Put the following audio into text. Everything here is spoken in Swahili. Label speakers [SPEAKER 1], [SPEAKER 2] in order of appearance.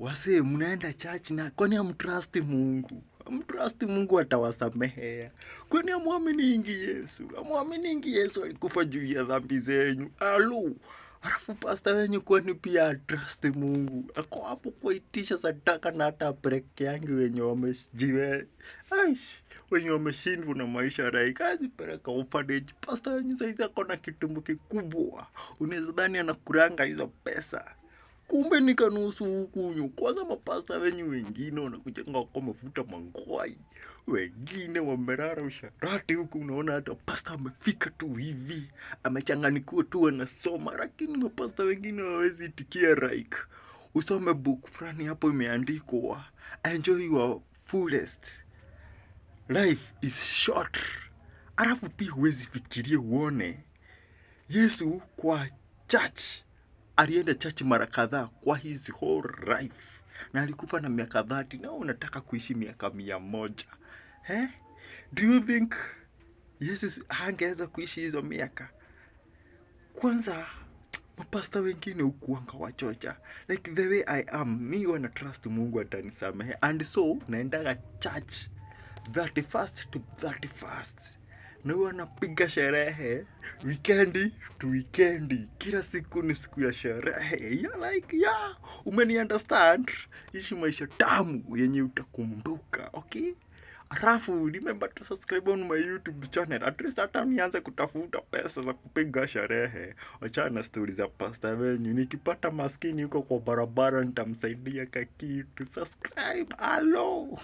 [SPEAKER 1] Wasee mnaenda church na kwani hamtrust Mungu? Hamtrust Mungu atawasamehea. Kwani hamwaminingi Yesu? Hamwaminingi Yesu alikufa juu ya dhambi zenyu? Alo. Alafu pastor wenyu kwani pia trust Mungu? Ako hapo kuitisha sadaka na hata yangu wenye wamejiwe. Aish, wenye wameshindwa na maisha rai. Kazi peleka orphanage. Pastor wenyu saizi ako na kitumbo kikubwa. Unaweza dhani anakuranga hizo pesa. Kumbe ni kanusu hukunyu. Kwanza mapasta wenyu wengine wanakujenga kwa mafuta mangwai. Wengine wamerara usharati huku, unaona hata pasta amefika tu hivi. Amechanganyikiwa tu anasoma, lakini mapasta wengine hawawezi itikia like. Usome book fulani hapo imeandikwa enjoy your fullest. Life is short. Alafu pia huwezi fikiria uone Yesu kwa church. Alienda church mara kadhaa kwa his whole life. Na alikufa na miaka 30 na unataka kuishi miaka 100. Do you think Yesu hangeweza kuishi hizo miaka? Kwanza mapasta wengine ukuanga wachocha. Like the way I am, mi wana trust Mungu atanisamehe. And so naendaga church 31st to 31st. Na huwa napiga sherehe weekendi to weekendi. Kila siku ni siku ya sherehe. Yeah, like, yeah, umeni understand? Ishi maisha tamu yenye utakumbuka, okay? Alafu remember to subscribe on my YouTube channel. At least hata nianze kutafuta pesa za kupiga sherehe. Achana na stories za pastor wenyu. Nikipata maskini yuko kwa barabara nitamsaidia kakitu. Subscribe, hello.